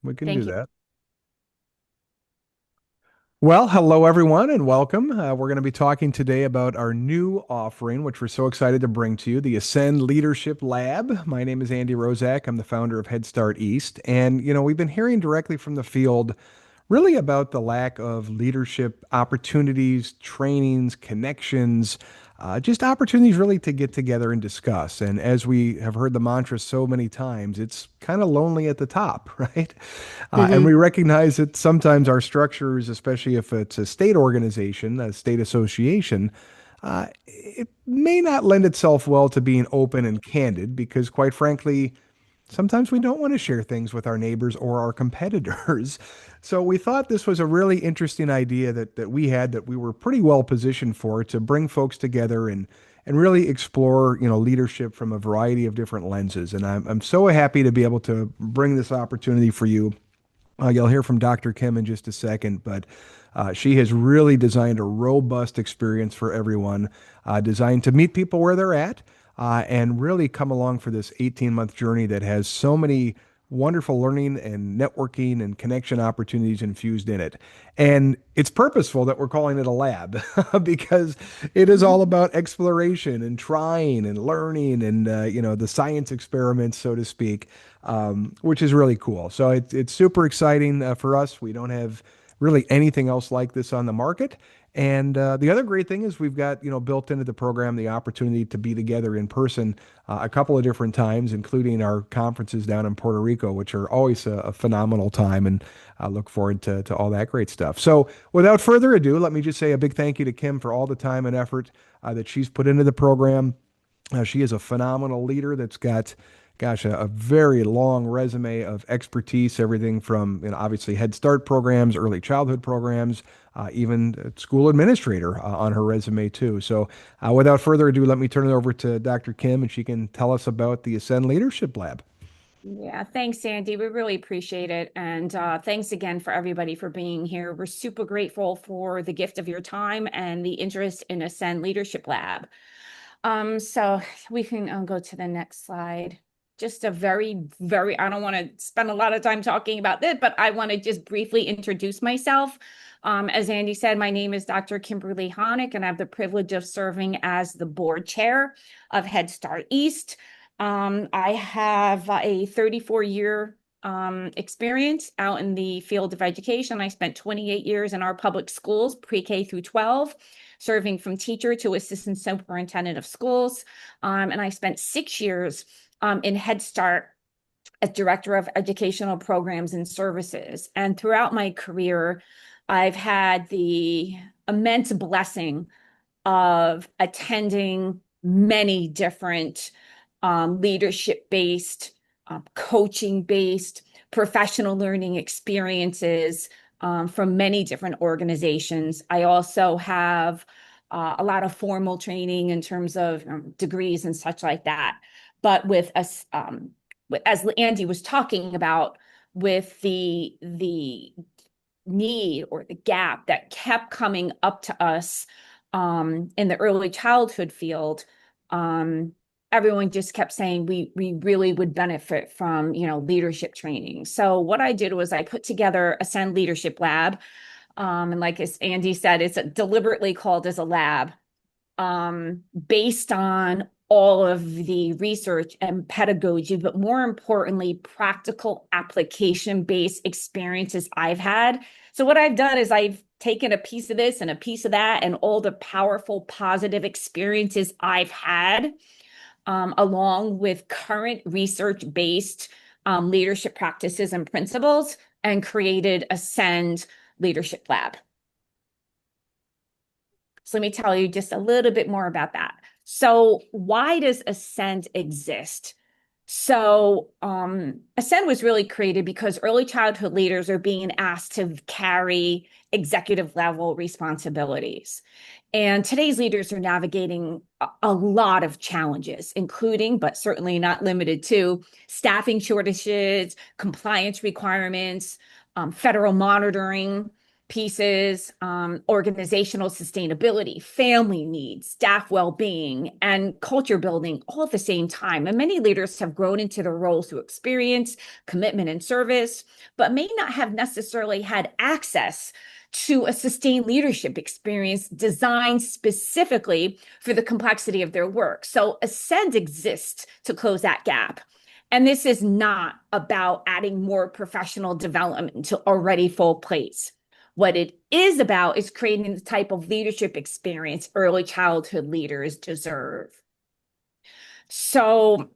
We can do Thank you. that. Well, hello everyone and welcome. We're going to be talking today about our new offering, which we're so excited to bring to you, the Ascend Leadership Lab. My name is Andy Roszak. I'm the founder of Head Start East. And, we've been hearing directly from the field really about the lack of leadership opportunities, trainings, connections, just opportunities really to get together and discuss. And as we have heard the mantra so many times, it's kind of lonely at the top, right? And we hmm recognize that sometimes our structures, especially if it's a state organization, a state association, it may not lend itself well to being open and candid because, quite frankly, sometimes we don't want to share things with our neighbors or our competitors. So we thought this was a really interesting idea that we had that we were pretty well positioned for to bring folks together and really explore, leadership from a variety of different lenses. And I'm so happy to be able to bring this opportunity for you. You'll hear from Dr. Kim in just a second, but she has really designed a robust experience for everyone, designed to meet people where they're at and really come along for this 18-month journey that has so many wonderful learning and networking and connection opportunities infused in it. And it's purposeful that we're calling it a lab because it is all about exploration and trying and learning and, the science experiments, so to speak, which is really cool. So it's super exciting for us. We don't have really anything else like this on the market. And the other great thing is we've got, built into the program the opportunity to be together in person a couple of different times, including our conferences down in Puerto Rico, which are always a phenomenal time. And I look forward to all that great stuff. So without further ado, let me just say a big thank you to Kim for all the time and effort that she's put into the program. She is a phenomenal leader that's got, gosh, a very long resume of expertise, everything from, obviously Head Start programs, early childhood programs, even school administrator on her resume too. So without further ado, let me turn it over to Dr. Kim and she can tell us about the Ascend Leadership Lab. Yeah, thanks, Sandy. We really appreciate it. And thanks again for everybody for being here. We're super grateful for the gift of your time and the interest in Ascend Leadership Lab. So we can go to the next slide. Just a I don't want to spend a lot of time talking about this, but I want to just briefly introduce myself. As Andy said, my name is Dr. Kimberly Honnick, and I have the privilege of serving as the board chair of Head Start East. I have a 34-year experience out in the field of education. I spent 28 years in our public schools, pre-K through 12, serving from teacher to assistant superintendent of schools. And I spent 6 years in Head Start as director of educational programs and services. And throughout my career, I've had the immense blessing of attending many different leadership based, coaching based, professional learning experiences from many different organizations. I also have a lot of formal training in terms of degrees and such like that. But with us, as Andy was talking about, with the need or the gap that kept coming up to us in the early childhood field, everyone just kept saying we really would benefit from leadership training. So what I did was I put together Ascend Leadership Lab, and like as Andy said, it's deliberately called as a lab, based on all of the research and pedagogy, but more importantly, practical application-based experiences I've had. So what I've done is I've taken a piece of this and a piece of that and all the powerful, positive experiences I've had, along with current research-based leadership practices and principles, and created Ascend Leadership Lab. So let me tell you just a little bit more about that. So why does Ascend exist? So Ascend was really created because early childhood leaders are being asked to carry executive level responsibilities. And today's leaders are navigating a lot of challenges, including, but certainly not limited to, staffing shortages, compliance requirements, federal monitoring, pieces, organizational sustainability, family needs, staff well-being, and culture building all at the same time. And many leaders have grown into their roles through experience, commitment, and service, but may not have necessarily had access to a sustained leadership experience designed specifically for the complexity of their work. So Ascend exists to close that gap. And this is not about adding more professional development to already full plates. What it is about is creating the type of leadership experience early childhood leaders deserve. So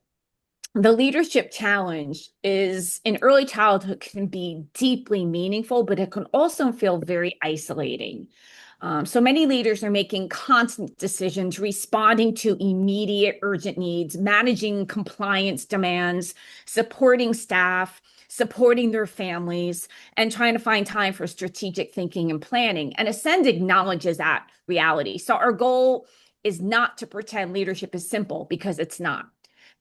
the leadership challenge is in early childhood can be deeply meaningful, but it can also feel very isolating. So many leaders are making constant decisions, responding to immediate urgent needs, managing compliance demands, supporting staff, supporting their families, and trying to find time for strategic thinking and planning. And Ascend acknowledges that reality. So our goal is not to pretend leadership is simple, because it's not.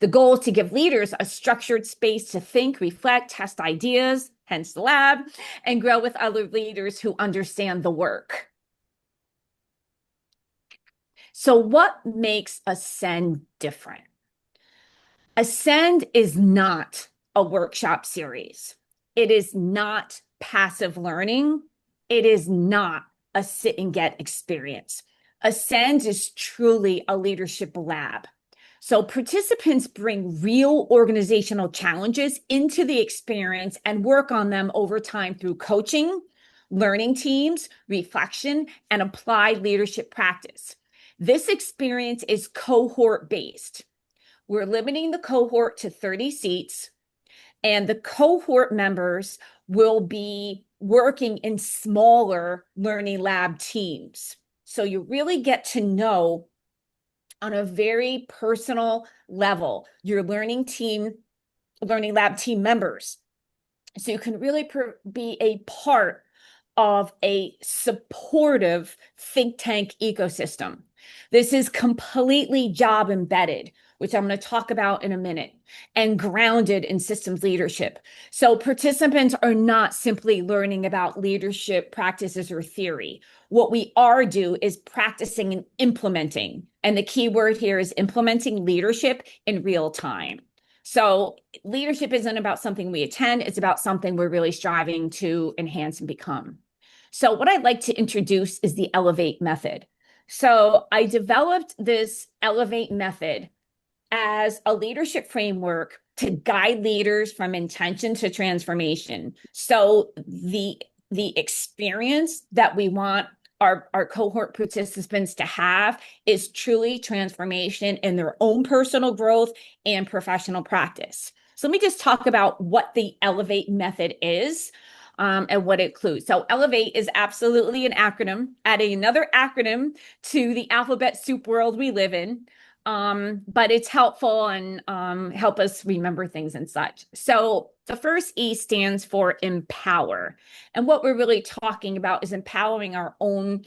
The goal is to give leaders a structured space to think, reflect, test ideas, hence the lab, and grow with other leaders who understand the work. So what makes Ascend different? Ascend is not a workshop series. It is not passive learning. It is not a sit and get experience. Ascend is truly a leadership lab. So participants bring real organizational challenges into the experience and work on them over time through coaching, learning teams, reflection, and applied leadership practice. This experience is cohort based. We're limiting the cohort to 30 seats, and the cohort members will be working in smaller learning lab teams. So you really get to know on a very personal level your learning lab team members. So you can really be a part of a supportive think tank ecosystem. This is completely job embedded, which I'm going to talk about in a minute, and grounded in systems leadership. So participants are not simply learning about leadership practices or theory. What we are doing is practicing and implementing. And the key word here is implementing leadership in real time. So leadership isn't about something we attend, it's about something we're really striving to enhance and become. So what I'd like to introduce is the Elevate method. So I developed this Elevate method as a leadership framework to guide leaders from intention to transformation. So the experience that we want our cohort participants to have is truly transformation in their own personal growth and professional practice. So let me just talk about what the Elevate method is. And what it includes. So Elevate is absolutely an acronym, adding another acronym to the alphabet soup world we live in. But it's helpful and help us remember things and such. So the first E stands for empower. And what we're really talking about is empowering our own,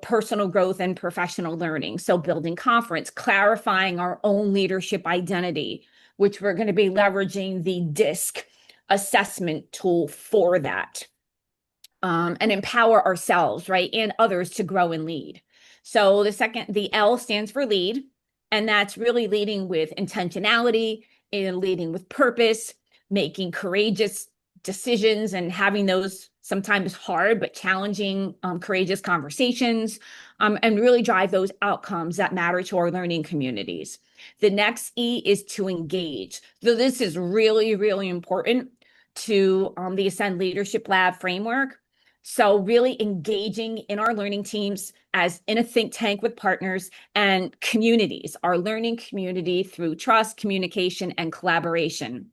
personal growth and professional learning. So building confidence, clarifying our own leadership identity, which we're going to be leveraging the DISC assessment tool for that, and empower ourselves, right, and others to grow and lead. So the L stands for lead, and that's really leading with intentionality and leading with purpose, making courageous decisions and having those sometimes hard but challenging, courageous conversations, and really drive those outcomes that matter to our learning communities. The next E is to engage. So this is really, really important to the Ascend Leadership Lab framework. So really engaging in our learning teams as in a think tank with partners and communities, our learning community through trust, communication, and collaboration.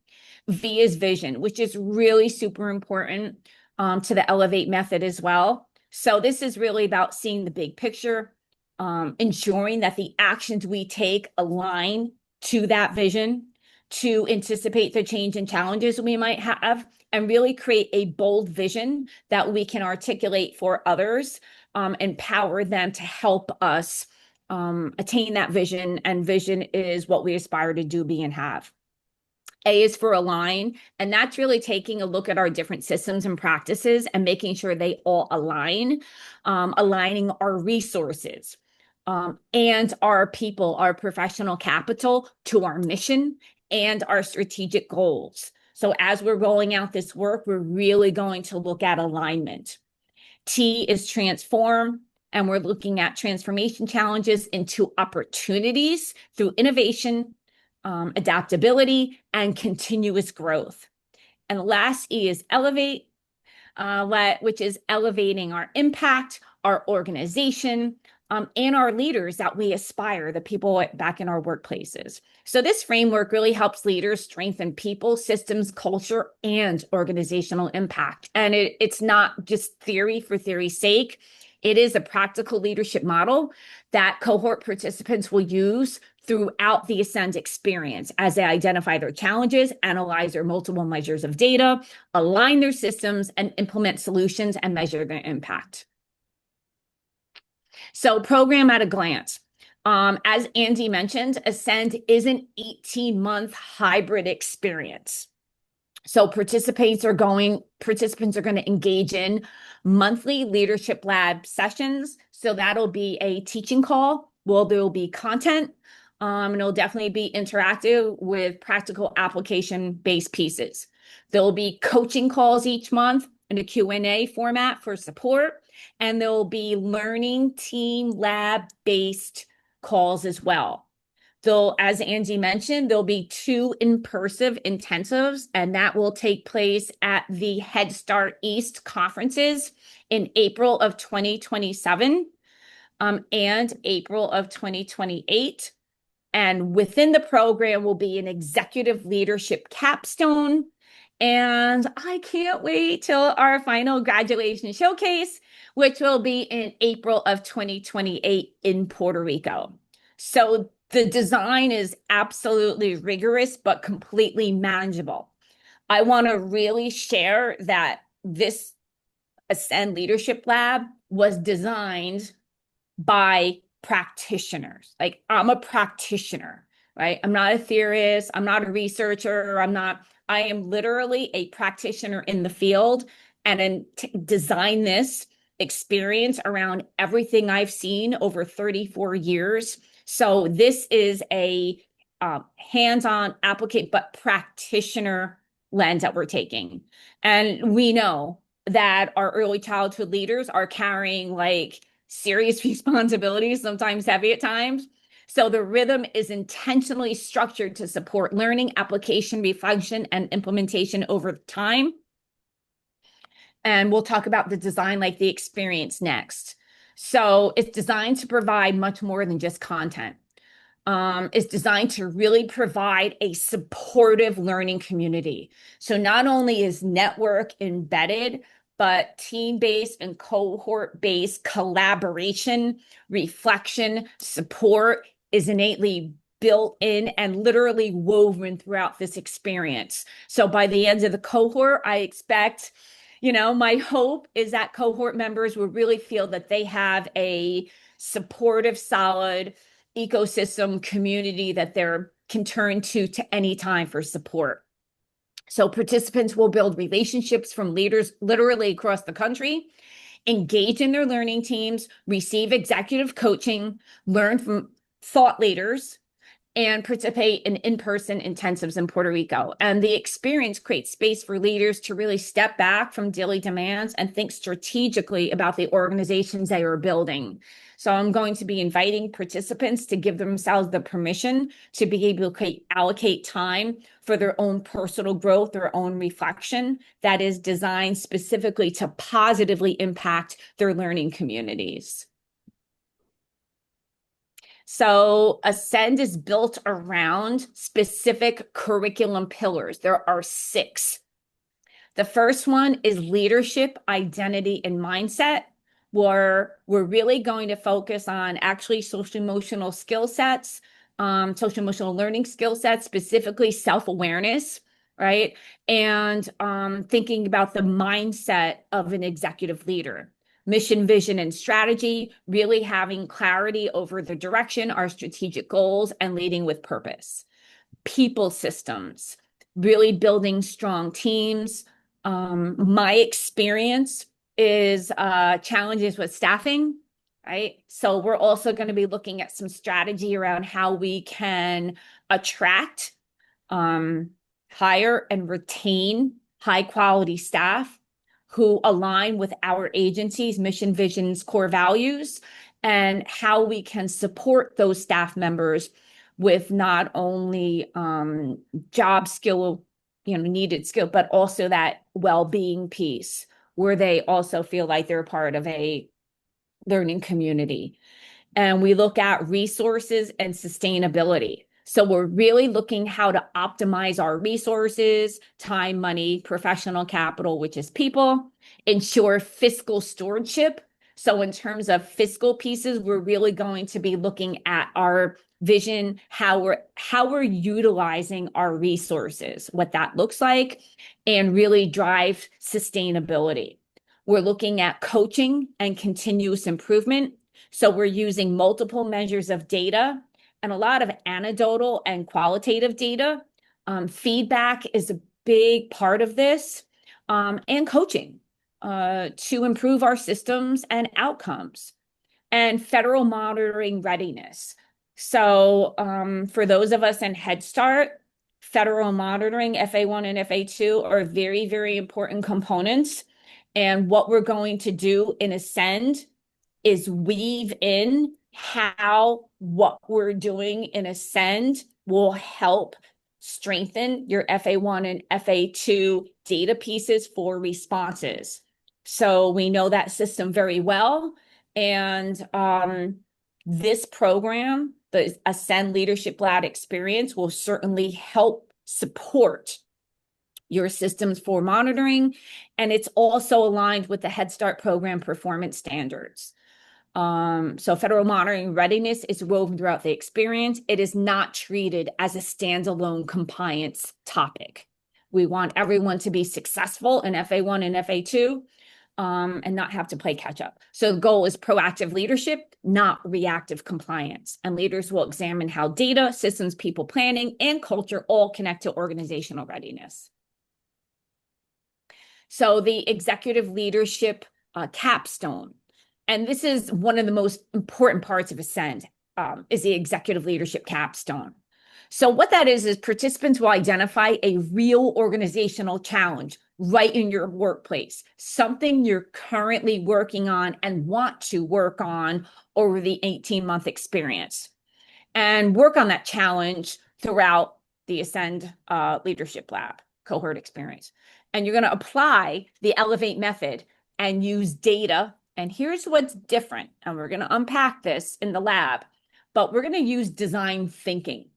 V is vision, which is really super important to the Elevate method as well. So this is really about seeing the big picture, ensuring that the actions we take align to that vision, to anticipate the change and challenges we might have, and really create a bold vision that we can articulate for others, empower them to help us attain that vision. And vision is what we aspire to do, be, and have. A is for align, and that's really taking a look at our different systems and practices and making sure they all align, aligning our resources and our people, our professional capital to our mission and our strategic goals. So as we're rolling out this work, we're really going to look at alignment. T is transform, and we're looking at transformation challenges into opportunities through innovation, adaptability, and continuous growth. And last E is elevate, which is elevating our impact, our organization, and our leaders that we aspire, the people back in our workplaces. So this framework really helps leaders strengthen people, systems, culture, and organizational impact. And it's not just theory for theory's sake. It is a practical leadership model that cohort participants will use throughout the Ascend experience as they identify their challenges, analyze their multiple measures of data, align their systems, and implement solutions and measure their impact. So program at a glance. As Andy mentioned, Ascend is an 18-month hybrid experience. So participants are going to engage in monthly leadership lab sessions. So that'll be a teaching call. Well, there'll be content. And it'll definitely be interactive with practical application-based pieces. There'll be coaching calls each month in a Q&A format for support. And there'll be learning team lab-based calls as well. Though, as Andy mentioned, there'll be 2 in-person intensives, and that will take place at the Head Start East conferences in April of 2027 and April of 2028. And within the program will be an executive leadership capstone. And I can't wait till our final graduation showcase, which will be in April of 2028 in Puerto Rico. So the design is absolutely rigorous, but completely manageable. I want to really share that this Ascend Leadership Lab was designed by practitioners. Like, I'm a practitioner, right? I'm not a theorist. I'm not a researcher. I am literally a practitioner in the field and design this experience around everything I've seen over 34 years. So this is a hands-on applicant, but practitioner lens that we're taking. And we know that our early childhood leaders are carrying like serious responsibilities, sometimes heavy at times. So the rhythm is intentionally structured to support learning, application, reflection, and implementation over time. And we'll talk about the design like the experience next. So it's designed to provide much more than just content. It's designed to really provide a supportive learning community. So not only is network embedded, but team-based and cohort-based collaboration, reflection, support is innately built in and literally woven throughout this experience. So by the end of the cohort, I expect, my hope is that cohort members will really feel that they have a supportive, solid ecosystem community that they can turn to any time for support. So participants will build relationships from leaders literally across the country, engage in their learning teams, receive executive coaching, learn from thought leaders, and participate in in-person intensives in Puerto Rico. And the experience creates space for leaders to really step back from daily demands and think strategically about the organizations they are building. So I'm going to be inviting participants to give themselves the permission to be able to allocate time for their own personal growth, their own reflection that is designed specifically to positively impact their learning communities. So Ascend is built around specific curriculum pillars. There are 6. The first one is leadership, identity, and mindset, where we're really going to focus on actually social emotional skill sets, social emotional learning skill sets, specifically self-awareness, right? And thinking about the mindset of an executive leader. Mission, vision, and strategy, really having clarity over the direction, our strategic goals, and leading with purpose. People systems, really building strong teams. My experience is challenges with staffing, right? So we're also going to be looking at some strategy around how we can attract, um, hire, and retain high quality staff who align with our agency's mission, visions, core values, and how we can support those staff members with not only job skill, needed skill, but also that well-being piece where they also feel like they're part of a learning community. And we look at resources and sustainability. So we're really looking how to optimize our resources, time, money, professional capital, which is people, ensure fiscal stewardship. So in terms of fiscal pieces, we're really going to be looking at our vision, how we're utilizing our resources, what that looks like, and really drive sustainability. We're looking at coaching and continuous improvement. So we're using multiple measures of data and a lot of anecdotal and qualitative data. Feedback is a big part of this, and coaching to improve our systems and outcomes, and federal monitoring readiness. So for those of us in Head Start, federal monitoring, FA1 and FA2 are very, very important components. And what we're going to do in Ascend is weave in how what we're doing in Ascend will help strengthen your FA1 and FA2 data pieces for responses. So we know that system very well. And this program, the Ascend Leadership Lab experience, will certainly help support your systems for monitoring. And it's also aligned with the Head Start program performance standards. So federal monitoring readiness is woven throughout the experience. It is not treated as a standalone compliance topic. We want everyone to be successful in FA1 and FA2, and not have to play catch up. So the goal is proactive leadership, not reactive compliance. And leaders will examine how data, systems, people planning, and culture all connect to organizational readiness. So the executive leadership capstone. And this is one of the most important parts of Ascend, is the executive leadership capstone. So what that is participants will identify a real organizational challenge right in your workplace, something you're currently working on and want to work on over the 18-month experience, and work on that challenge throughout the Ascend Leadership Lab cohort experience. And you're going to apply the Elevate method and use data. And here's what's different. And we're going to unpack this in the lab, but we're going to use design thinking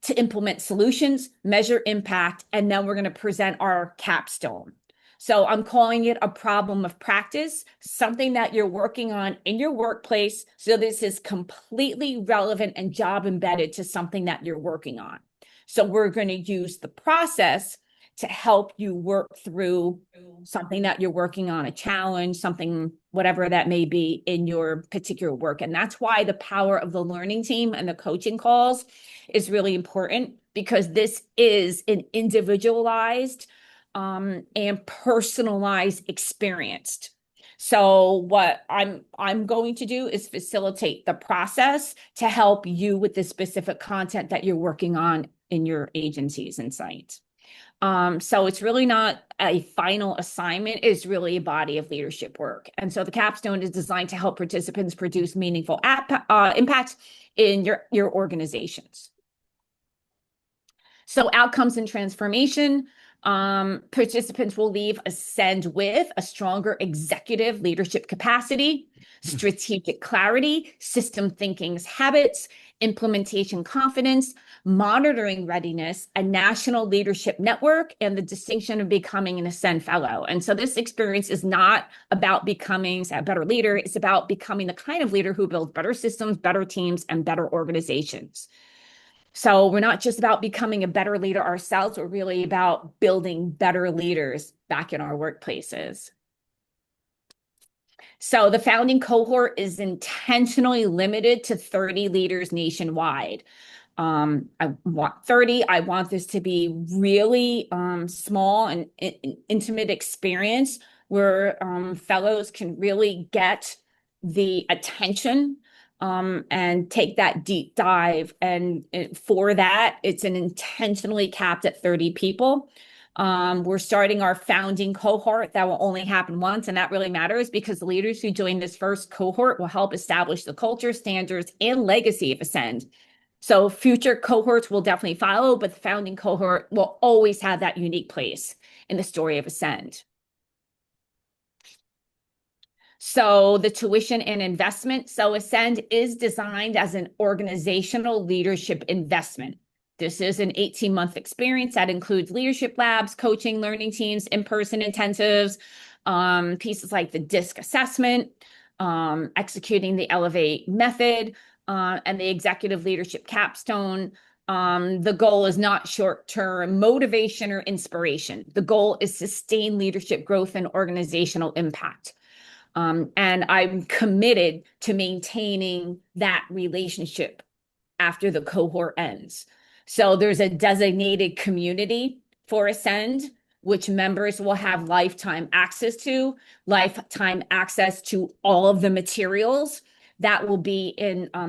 to implement solutions, measure impact, and then we're going to present our capstone. So I'm calling it a problem of practice, something that you're working on in your workplace. So this is completely relevant and job embedded to something that you're working on. So we're going to use the process to help you work through something that you're working on, a challenge, something, whatever that may be in your particular work. And that's why the power of the learning team and the coaching calls is really important, because this is an individualized and personalized experience. So what I'm going to do is facilitate the process to help you with the specific content that you're working on in your agencies and sites. So it's really not a final assignment, it's really a body of leadership work. And so the capstone is designed to help participants produce meaningful impact in your organizations. So outcomes and transformation. Participants will leave Ascend with a stronger executive leadership capacity, strategic clarity, system thinking's habits, implementation confidence, monitoring readiness, a national leadership network, and the distinction of becoming an Ascend Fellow. And so this experience is not about becoming a better leader. It's about becoming the kind of leader who builds better systems, better teams, and better organizations. So we're not just about becoming a better leader ourselves. We're really about building better leaders back in our workplaces. So the founding cohort is intentionally limited to 30 leaders nationwide. I want 30. I want this to be really small and intimate experience where fellows can really get the attention and take that deep dive. And for that, it's an intentionally capped at 30 people. We're starting our founding cohort that will only happen once, and that really matters because the leaders who join this first cohort will help establish the culture, standards, and legacy of Ascend. So future cohorts will definitely follow, but the founding cohort will always have that unique place in the story of Ascend. So the tuition and investment. So Ascend is designed as an organizational leadership investment. This is an 18-month experience that includes leadership labs, coaching, learning teams, in-person intensives, pieces like the DISC assessment, executing the Elevate method, and the executive leadership capstone. The goal is not short-term motivation or inspiration. The goal is sustained leadership growth and organizational impact. And I'm committed to maintaining that relationship after the cohort ends. So there's a designated community for Ascend, which members will have lifetime access to all of the materials that will be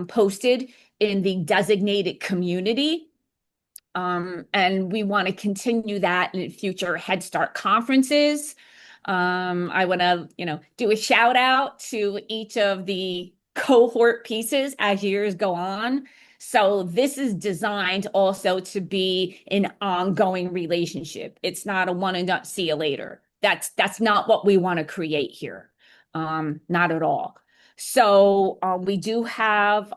posted in the designated community. And we want to continue that in future Head Start conferences. I want to, do a shout out to each of the cohort pieces as years go on. So this is designed also to be an ongoing relationship. It's not a one and done, see you later. That's not what we want to create here. Not at all. So we do have,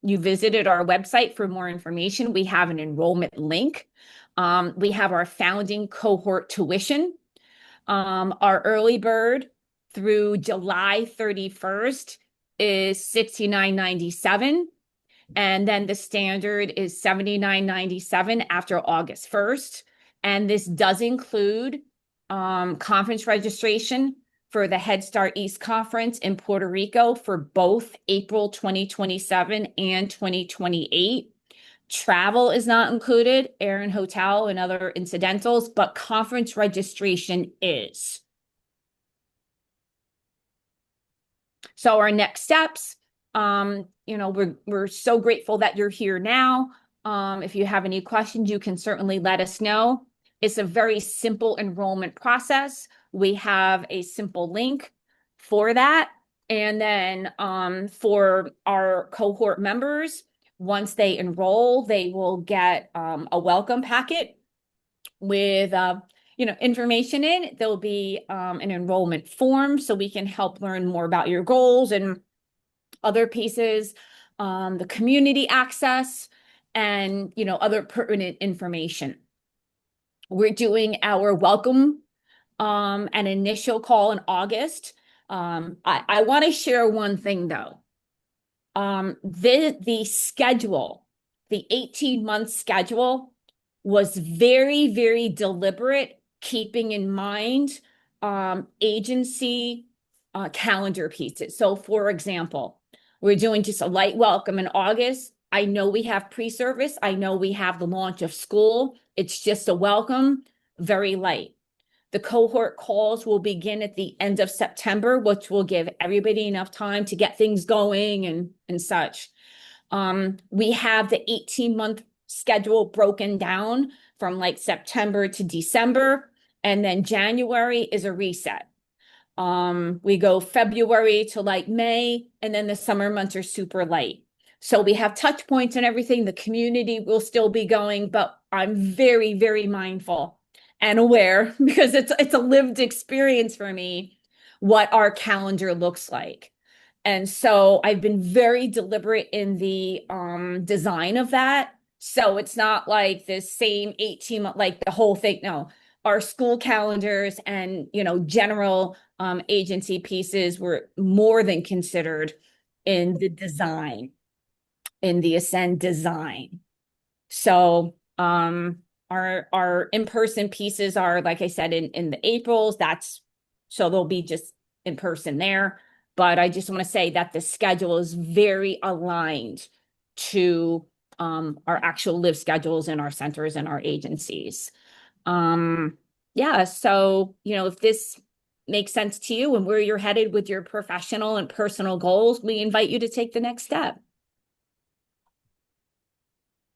you visited our website for more information. We have an enrollment link. We have our founding cohort tuition. Our early bird through July 31st is $69.97. And then the standard is $79.97 after August 1st. And this does include conference registration for the Head Start East Conference in Puerto Rico for both April 2027 and 2028. Travel is not included, air and hotel and other incidentals, but conference registration is. So our next steps, we're so grateful that you're here now. If you have any questions, you can certainly let us know. It's a very simple enrollment process. We have a simple link for that. And then for our cohort members, once they enroll, they will get a welcome packet with information in it. There'll be an enrollment form so we can help learn more about your goals and other pieces, the community access, and other pertinent information. We're doing our welcome and initial call in August. I want to share one thing though. The schedule, the 18-month schedule was very, very deliberate, keeping in mind agency calendar pieces. So for example, we're doing just a light welcome in August. I know we have pre-service. I know we have the launch of school. It's just a welcome, very light. The cohort calls will begin at the end of September, which will give everybody enough time to get things going and such. We have the 18-month schedule broken down from like September to December, and then January is a reset. We go February to like May, and then the summer months are super light. So we have touch points and everything. The community will still be going, but I'm very, very mindful and aware because it's a lived experience for me what our calendar looks like. And so I've been very deliberate in the design of that. So it's not like the same 18 month, like the whole thing. No, our school calendars and general agency pieces were more than considered in the design, in the Ascend design. So our in-person pieces are, like I said, in the Aprils. So they'll be just in person there. But I just want to say that the schedule is very aligned to our actual live schedules in our centers and our agencies. Um, yeah, so, if this makes sense to you and where you're headed with your professional and personal goals, we invite you to take the next step.